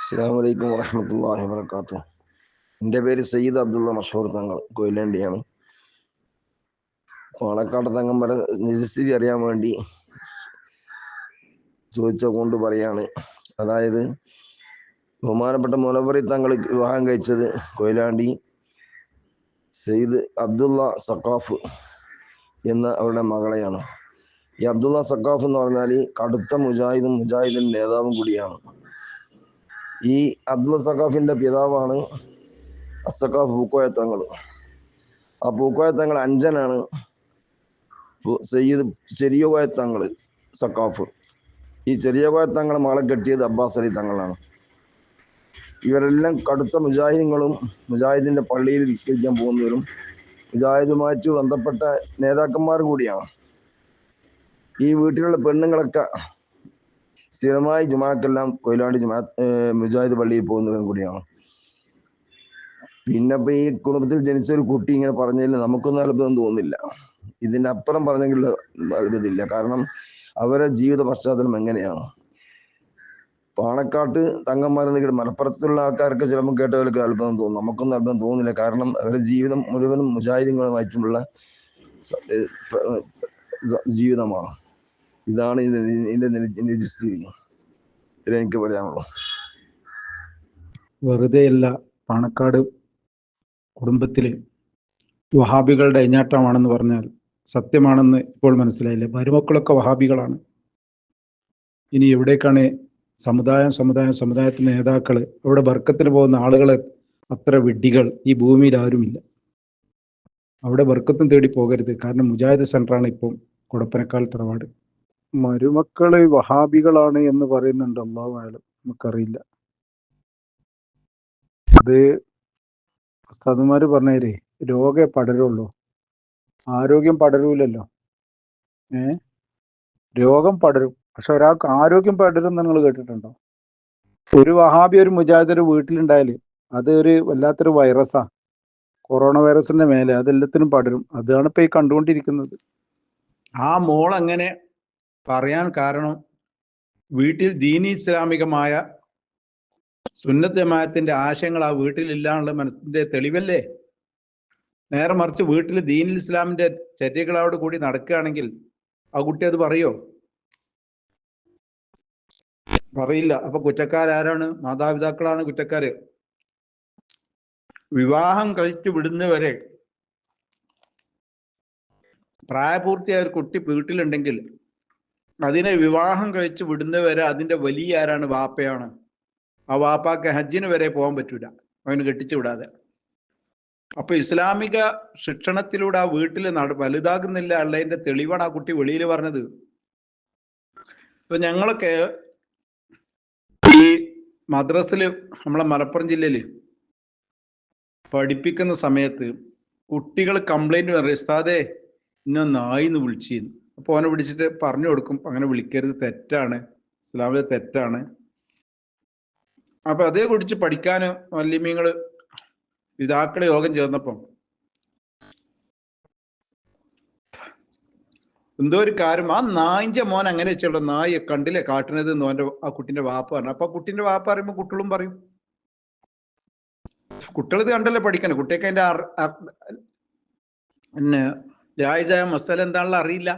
അസ്സലാമു അലൈക്കും വറഹ്മത്തുള്ളാഹി വബറകാതുഹു. എൻ്റെ പേര് സയ്യിദ് അബ്ദുള്ള മഷൂർ തങ്ങൾ, കൊയിലാണ്ടിയാണ്. പാണക്കാട് തങ്ങന്മാരെ നിജസ്ഥിതി അറിയാൻ വേണ്ടി ചോദിച്ച കൊണ്ട് പറയാണ്. അതായത് ബഹുമാനപ്പെട്ട മുനവ്വറി തങ്ങൾ വിവാഹം കഴിച്ചത് കൊയിലാണ്ടി സയ്യിദ് അബ്ദുള്ള സഖാഫ് എന്ന അവരുടെ മകളെയാണ്. ഈ അബ്ദുള്ള സഖാഫ് എന്ന് പറഞ്ഞാൽ കടുത്ത മുജാഹിദിൻ നേതാവും കൂടിയാണ്. ഈ അബ്ദുള്ള സഖാഫിന്റെ പിതാവാണ് അസഖാഫ് പൂക്കോയ തങ്ങൾ. ആ പൂക്കോയ തങ്ങൾ അഞ്ചനാണ് സയ്യിദ് ചെറിയ കോയ തങ്ങൾ സഖാഫ്. ഈ ചെറിയ കോയ തങ്ങളെ മകളെ കെട്ടിയത് അബ്ബാസ് അലി തങ്ങളാണ്. ഇവരെല്ലാം കടുത്ത മുജാഹിദുകളും മുജാഹിദിന്റെ പള്ളിയിൽ നിസ്കരിക്കാൻ പോകുന്നവരും മുജാഹിദുമായിട്ട് ബന്ധപ്പെട്ട നേതാക്കന്മാർ കൂടിയാണ്. ഈ വീട്ടിലുള്ള പെണ്ണുങ്ങളൊക്കെ സ്ഥിരമായി ജുമാക്കെല്ലാം കൊയിലാണ്ടി മുജാഹിദ് പള്ളിയിൽ പോകുന്നവരും കൂടിയാണ്. പിന്നെ ഇപ്പൊ ഈ കുടുംബത്തിൽ ജനിച്ച ഒരു കുട്ടി ഇങ്ങനെ പറഞ്ഞതിൽ നമുക്കൊന്നും അത്ഭുതം തോന്നുന്നില്ല. ഇതിന്റെ അപ്പുറം പറഞ്ഞെങ്കിൽ അത്ഭുതമില്ല. കാരണം അവരെ ജീവിത പശ്ചാത്തലം എങ്ങനെയാണ്. പാണക്കാട്ട് തങ്ങന്മാരെന്ന് മലപ്പുറത്തുള്ള ആൾക്കാർക്ക് ചിലപ്പോൾ കേട്ടവർക്ക് അത്ഭുതം തോന്നും. നമുക്കൊന്നും അത്ഭുതം തോന്നുന്നില്ല. കാരണം അവരുടെ ജീവിതം മുഴുവനും മുജാഹിദുകളുമായിട്ടുള്ള ജീവിതമാണ്. ഇതാണ് ഇതിന്റെ നിജസ്ഥിതി. എനിക്ക് പറയാനുള്ളൂ. വെറുതെയല്ല പാണക്കാട് കുടുംബത്തില് വഹാബികളുടെ അഴിഞ്ഞാട്ടമാണെന്ന് പറഞ്ഞാൽ സത്യമാണെന്ന് ഇപ്പോൾ മനസ്സിലായില്ലേ. മരുമക്കളൊക്കെ വഹാബികളാണ്. ഇനി എവിടേക്കാണ് സമുദായത്തിന്റെ നേതാക്കള്, അവിടെ ബർക്കത്തിന് പോകുന്ന ആളുകളെ അത്ര വിഡ്ഢികൾ ഈ ഭൂമിയിൽ ആരുമില്ല. അവിടെ ബർക്കത്തും തേടി പോകരുത്. കാരണം മുജാഹിദ് സെന്ററാണ് ഇപ്പം കൊടപ്പനക്കാൽ തറവാട്. മരുമക്കള് വഹാബികളാണ് എന്ന് പറയുന്നുണ്ട്. അല്ലാഹു അഅലം, നമുക്കറിയില്ല. അത് ഉസ്താദുമാര് പറഞ്ഞേരേ, രോഗേ പടരുള്ളൂ, ആരോഗ്യം പടരൂലല്ലോ. രോഗം പടരും, പക്ഷെ ഒരാൾക്ക് ആരോഗ്യം പടരും നിങ്ങൾ കേട്ടിട്ടുണ്ടോ? ഒരു വഹാബി ഒരു മുജാഹിദ് ഒരു വീട്ടിലുണ്ടായാല് അത് ഒരു വല്ലാത്തൊരു വൈറസാ. കൊറോണ വൈറസിന്റെ മേലെ അതെല്ലാത്തിനും പടരും. അതാണ് ഇപ്പൊ ഈ കണ്ടുകൊണ്ടിരിക്കുന്നത്. ആ മോൾ അങ്ങനെ പറയാൻ കാരണം വീട്ടിൽ ദീനി ഇസ്ലാമികമായ സുന്നത്ത് ജമാഅത്തിന്റെ ആശയങ്ങൾ ആ വീട്ടിലില്ലാനുള്ള മനസ്സിന്റെ തെളിവല്ലേ. നേരെ മറിച്ച് വീട്ടിൽ ദീനിൽ ഇസ്ലാമിന്റെ ചര്യകളോട് കൂടി നടക്കുകയാണെങ്കിൽ ആ കുട്ടി അത് പറയോ? പറയില്ല. അപ്പൊ കുറ്റക്കാരാരാണ്? മാതാപിതാക്കളാണ് കുറ്റക്കാര്. വിവാഹം കഴിച്ചു വിടുന്നവരെ പ്രായപൂർത്തിയായ ഒരു കുട്ടി വീട്ടിലുണ്ടെങ്കിൽ അതിനെ വിവാഹം കഴിച്ചു വിടുന്നവരെ അതിന്റെ വലിയ ആരാണ്? വാപ്പയാണ്. ആ വാപ്പാക്ക് ഹജ്ജിന് വരെ പോകാൻ പറ്റൂല അവന് കെട്ടിച്ചു വിടാതെ. അപ്പൊ ഇസ്ലാമിക ശിക്ഷണത്തിലൂടെ ആ വീട്ടിൽ വലുതാകുന്നില്ല ഉള്ളതിന്റെ തെളിവാണ് ആ കുട്ടി വെളിയിൽ പറഞ്ഞത്. ഇപ്പൊ ഞങ്ങളൊക്കെ ഈ മദ്രസില് നമ്മളെ മലപ്പുറം ജില്ലയില് പഠിപ്പിക്കുന്ന സമയത്ത് കുട്ടികൾ കംപ്ലൈന്റ് പറയും, ഉസ്താദേ ഇന്ന നായിന്ന് വിളിച്ചിരുന്നു. അപ്പൊ അവനെ വിളിച്ചിട്ട് പറഞ്ഞു കൊടുക്കും, അങ്ങനെ വിളിക്കരുത്, തെറ്റാണ്, ഇസ്ലാമിലെ തെറ്റാണ്. അപ്പൊ അതേ കുറിച്ച് പഠിക്കാനും വല്യമ്മീങ്ങള് പിതാക്കളെ യോഗം ചേർന്നപ്പം എന്തോ ഒരു കാര്യം, ആ നായിന്റെ മോൻ അങ്ങനെ വെച്ചുള്ള നായി കണ്ടില്ലേ കാട്ടുന്നത് എന്ന് അവന്റെ ആ കുട്ടിന്റെ വാപ്പ പറഞ്ഞു. അപ്പൊ കുട്ടിന്റെ വാപ്പ പറയുമ്പോ കുട്ടികളും പറയും. കുട്ടികൾ ഇത് കണ്ടല്ലേ പഠിക്കണം. കുട്ടിയൊക്കെ അതിന്റെ പിന്നെ ജായിസായ മസാല എന്താണല്ലോ അറിയില്ല.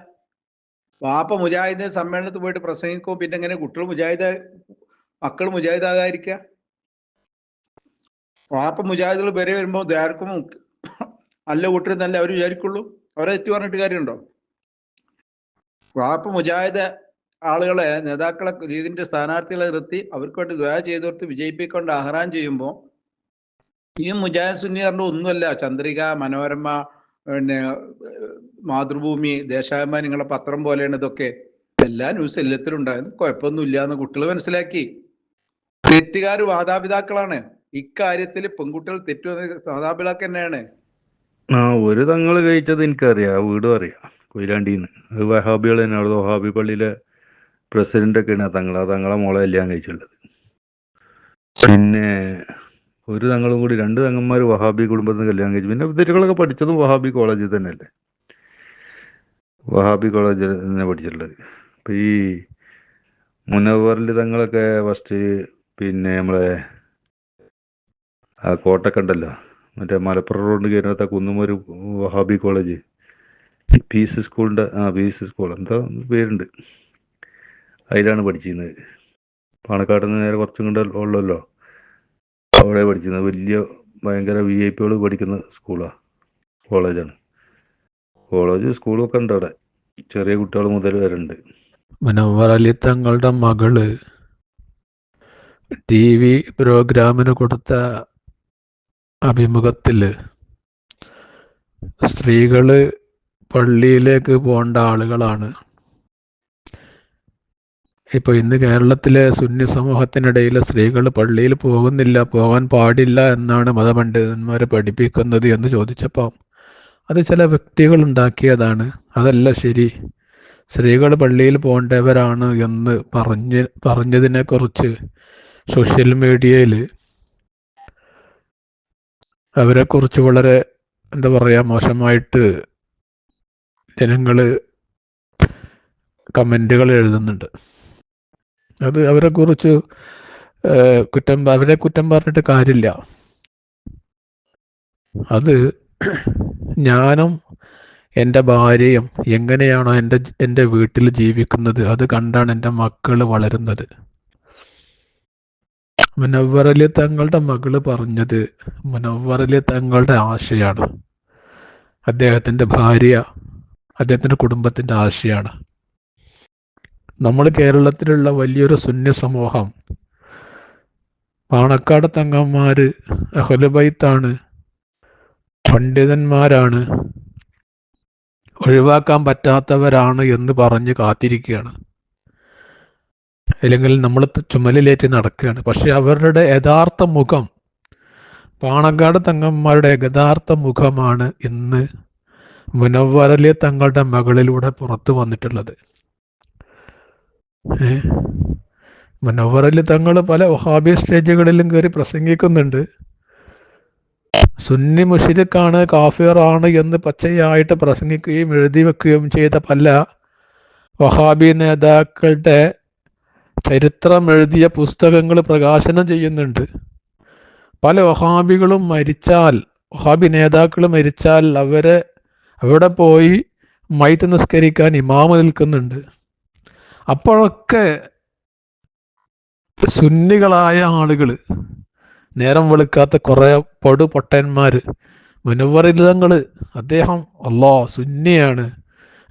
വാപ്പ മുജാഹിദ് സമ്മേളനത്തിൽ പോയിട്ട് പ്രസംഗിക്കും. പിന്നെ എങ്ങനെ കുട്ടികൾ മക്കൾ മുജാഹിദാകാതിരിക്കുക? വാപ്പ മുജാഹിദുകൾ വരെ വരുമ്പോൾ ദ്വാരക്കും നല്ല കൂട്ടർ നല്ല അവർ വിചാരിക്കുള്ളൂ. അവരെ തെറ്റി പറഞ്ഞിട്ട് കാര്യമുണ്ടോ? വാപ്പ മുജാഹിദ് ആളുകളെ, നേതാക്കളെ, ലീഗിന്റെ സ്ഥാനാർത്ഥികളെ നിർത്തി അവർക്ക് വേണ്ടി ദ്വാ ചെയ്തു കൊടുത്ത് വിജയിപ്പിക്കൊണ്ട് ആഹ്വാനം ചെയ്യുമ്പോൾ ഈ മുജാഹിദ് സുന്നിയറിന്റെ ഒന്നുമല്ല ചന്ദ്രിക, മനോരമ, പിന്നെ മാതൃഭൂമി, ദേശാഭിമാനി, നിങ്ങളെ പത്രം പോലെയാണ് ഇതൊക്കെ. എല്ലാ ന്യൂസ് എല്ലാത്തിലും ഉണ്ടായിരുന്നു. കുഴപ്പമൊന്നുമില്ല എന്ന് കുട്ടികൾ മനസ്സിലാക്കി. തെറ്റുകാർ മാതാപിതാക്കളാണ്. ഇക്കാര്യത്തിൽ പെൺകുട്ടികൾ തെറ്റുവന്ന മാതാപിതാക്കൾ തന്നെയാണ്. ഒരു തങ്ങള് കഴിച്ചത് എനിക്കറിയാം, വീടും അറിയാം, കൊയിലാണ്ടിന്ന്. അത് വഹാബികൾ തന്നെയാണ്. വഹാബി പള്ളിയിലെ പ്രസിഡന്റ് ഒക്കെയാണ് തങ്ങളെ മോളെ കല്യാണം കഴിച്ചിട്ടുള്ളത്. പിന്നെ ഒരു തങ്ങളും കൂടി 2 തങ്ങന്മാർ വഹാബി കുടുംബത്തിൽ നിന്ന് കല്യാണം കഴിച്ചു. പിന്നെ ഇവരുകളൊക്കെ പഠിച്ചതും വഹാബി കോളേജിൽ തന്നെയല്ലേ, വഹാബി കോളേജിൽ തന്നെ പഠിച്ചിട്ടുള്ളത്. ഇപ്പൊ ഈ മുനവ്വറിൽ തങ്ങളൊക്കെ ഫസ്റ്റ് പിന്നെ നമ്മളെ ആ കോട്ടൊക്കെ ഉണ്ടല്ലോ, മറ്റേ മലപ്പുറം റോഡ് കയറിനകത്ത് കുന്നുമൊരു വഹാബി കോളേജ്, പീസ് സ്കൂളിൻ്റെ പീസ് സ്കൂൾ എന്താ പേരുണ്ട്, അതിലാണ് പഠിച്ചിരുന്നത്. പാണക്കാട് നിന്ന് നേരെ കുറച്ചും കൊണ്ട് ഉള്ളല്ലോ, അവിടെ പഠിച്ചിരുന്നത്. വലിയ ഭയങ്കര VIP പഠിക്കുന്ന സ്കൂളാണ്, കോളേജാണ്. കോളേജ് സ്കൂളൊക്കെ ഉണ്ട് അവിടെ, ചെറിയ കുട്ടികൾ മുതൽ വരെ ഉണ്ട്. മുനവ്വർ അലി തങ്ങളുടെ മകള് TV പ്രോഗ്രാമിന് കൊടുത്ത അഭിമുഖത്തില് സ്ത്രീകള് പള്ളിയിലേക്ക് പോകേണ്ട ആളുകളാണ്. ഇപ്പോൾ ഇന്ന് കേരളത്തിലെ സുന്നി സമൂഹത്തിനിടയിൽ സ്ത്രീകൾ പള്ളിയിൽ പോകുന്നില്ല, പോകാൻ പാടില്ല എന്നാണ് മതപണ്ഡിതന്മാർ പഠിപ്പിക്കുന്നത് എന്ന് ചോദിച്ചപ്പോൾ അത് ചില വ്യക്തികൾ ഉണ്ടാക്കിയതാണ്, അതല്ല ശരി, സ്ത്രീകൾ പള്ളിയിൽ പോകേണ്ടവരാണ് എന്ന് പറഞ്ഞതിനെക്കുറിച്ച് സോഷ്യൽ മീഡിയയിൽ അവരെക്കുറിച്ച് വളരെ എന്താ പറയുക മോശമായിട്ട് ജനങ്ങൾ കമൻറ്റുകൾ എഴുതുന്നുണ്ട്. അത് അവരെക്കുറിച്ച് അവരെ കുറ്റം പറഞ്ഞിട്ട് കാര്യമില്ല. അത് ഞാനും എൻ്റെ ഭാര്യയും എങ്ങനെയാണോ എൻ്റെ വീട്ടിൽ ജീവിക്കുന്നത് അത് കണ്ടാണ് എൻ്റെ മക്കൾ വളരുന്നത്. മുനവ്വർ അലി തങ്ങളുടെ മകള് പറഞ്ഞത് മുനവ്വർ അലി തങ്ങളുടെ ആശയാണ്, അദ്ദേഹത്തിൻ്റെ ഭാര്യ, അദ്ദേഹത്തിൻ്റെ കുടുംബത്തിൻ്റെ ആശയാണ്. നമ്മൾ കേരളത്തിലുള്ള വലിയൊരു സുന്നി സമൂഹം, പാണക്കാട് തങ്ങന്മാര് അഹ്ലു ബൈത്താണ്, പണ്ഡിതന്മാരാണ്, ഒഴിവാക്കാൻ പറ്റാത്തവരാണ് എന്ന് പറഞ്ഞ് കാത്തിരിക്കുകയാണ്, അല്ലെങ്കിൽ നമ്മൾ ചുമലിലേറ്റി നടക്കുകയാണ്. പക്ഷെ അവരുടെ യഥാർത്ഥ മുഖം, പാണക്കാട് തങ്ങന്മാരുടെ യഥാർത്ഥ മുഖമാണ് ഇന്ന് മുനവ്വർ അലി തങ്ങളുടെ മകളിലൂടെ പുറത്തു വന്നിട്ടുള്ളത്. മുനവ്വർ അലി തങ്ങൾ പല വഹാബി സ്റ്റേജുകളിലും കയറി പ്രസംഗിക്കുന്നുണ്ട്. സുന്നി മുശ്രിക്കാണ്, കാഫിറാണ് എന്ന് പച്ചയായിട്ട് പ്രസംഗിക്കുകയും എഴുതി വെക്കുകയും ചെയ്ത പല വഹാബി നേതാക്കളുടെ ചരിത്രം എഴുതിയ പുസ്തകങ്ങൾ പ്രകാശനം ചെയ്യുന്നുണ്ട്. പല വഹാബികളും മരിച്ചാൽ, വഹാബി നേതാക്കൾ മരിച്ചാൽ അവിടെ പോയി മയ്യിത്ത് നിസ്കരിക്കാൻ ഇമാമ് നിൽക്കുന്നുണ്ട്. അപ്പോഴൊക്കെ സുന്നികളായ ആളുകൾ, നേരം വെളുക്കാത്ത കുറേ പൊട്ടന്മാർ, മുനവ്വർ അലി തങ്ങൾ അദ്ദേഹം സുന്നിയാണ്,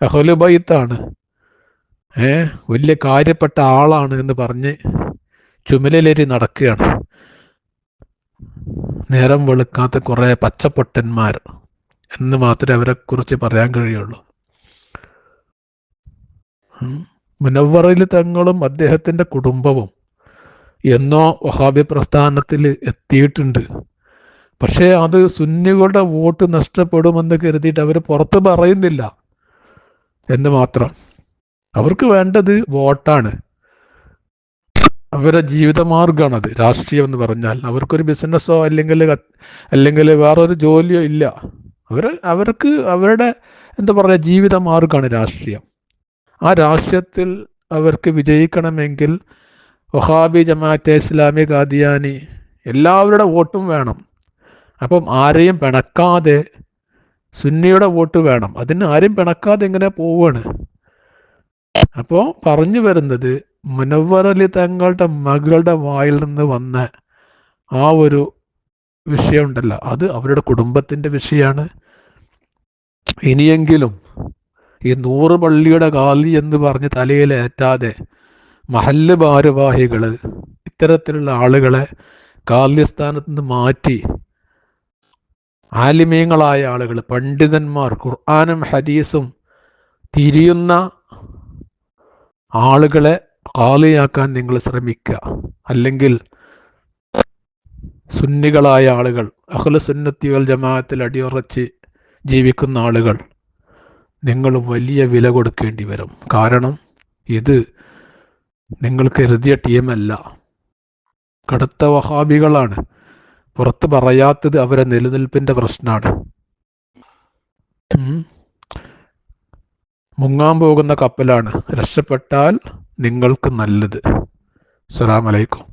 അഹ്ലു ബൈത്താണ്, വലിയ കാര്യപ്പെട്ട ആളാണ് എന്ന് പറഞ്ഞ് ചുമലിലേറ്റി നടക്കുകയാണ്. നേരം വെളുക്കാത്ത കുറേ പച്ചപ്പൊട്ടന്മാർ എന്ന് മാത്രമേ അവരെക്കുറിച്ച് പറയാൻ കഴിയുള്ളൂ. മുനവ്വർ അലി തങ്ങളും അദ്ദേഹത്തിൻ്റെ കുടുംബവും എന്നോ വഹാബി പ്രസ്ഥാനത്തിൽ എത്തിയിട്ടുണ്ട്. പക്ഷേ അത് സുന്നികളുടെ വോട്ട് നഷ്ടപ്പെടുമെന്ന് കരുതിയിട്ട് അവർ പുറത്ത് പറയുന്നില്ല എന്ന് മാത്രം. അവർക്ക് വേണ്ടത് വോട്ടാണ്, അവരുടെ ജീവിതമാർഗമാണത്. രാഷ്ട്രീയം എന്ന് പറഞ്ഞാൽ അവർക്കൊരു ബിസിനസ്സോ അല്ലെങ്കിൽ വേറൊരു ജോലിയോ ഇല്ല. അവർക്ക് അവരുടെ എന്താ പറയുക ജീവിതമാർഗമാണ് രാഷ്ട്രീയം. ആ രാഷ്ട്രീയത്തിൽ അവർക്ക് വിജയിക്കണമെങ്കിൽ വഹാബി, ജമാഅത്തെ ഇസ്ലാമി, ഖാദിയാനി എല്ലാവരുടെ വോട്ടും വേണം. അപ്പം ആരെയും പിണക്കാതെ സുന്നിയുടെ വോട്ട് വേണം. അതിന് ആരെയും പിണക്കാതെ ഇങ്ങനെ പോവാണ്. അപ്പോൾ പറഞ്ഞു വരുന്നത് മുനവ്വർ അലി തങ്ങളുടെ മകളുടെ വായിൽ നിന്ന് വന്ന ആ ഒരു വിഷയം ഉണ്ടല്ലോ, അത് അവരുടെ കുടുംബത്തിൻ്റെ വിഷയമാണ്. ഇനിയെങ്കിലും ഈ 100 പള്ളിയുടെ ഖാലി എന്ന് പറഞ്ഞ് തലയിലേറ്റാതെ മഹല്ല് ഭാരവാഹികൾ ഇത്തരത്തിലുള്ള ആളുകളെ ഖാലിസ്ഥാനത്ത് നിന്ന് മാറ്റി ആലിമീങ്ങളായ ആളുകൾ, പണ്ഡിതന്മാർ, ഖുർആനും ഹദീസും തിരിയുന്ന ആളുകളെ ഖാലിയാക്കാൻ നിങ്ങൾ ശ്രമിക്കുക. അല്ലെങ്കിൽ സുന്നികളായ ആളുകൾ, അഹ്ലു സുന്നത്തി വൽ ജമാഅത്തിൽ അടിയുറച്ച് ജീവിക്കുന്ന ആളുകൾ, നിങ്ങൾ വലിയ വില കൊടുക്കേണ്ടി വരും. കാരണം ഇത് നിങ്ങൾ കരുതിയ ടീമല്ല, കടുത്ത വഹാബികളാണ്. പുറത്ത് പറയാത്തത് അവരെ നിലനിൽപ്പിൻ്റെ പ്രശ്നമാണ്. മുങ്ങാൻ പോകുന്ന കപ്പലാണ്, രക്ഷപ്പെട്ടാൽ നിങ്ങൾക്ക് നല്ലത്. അസ്സലാമു അലൈക്കും.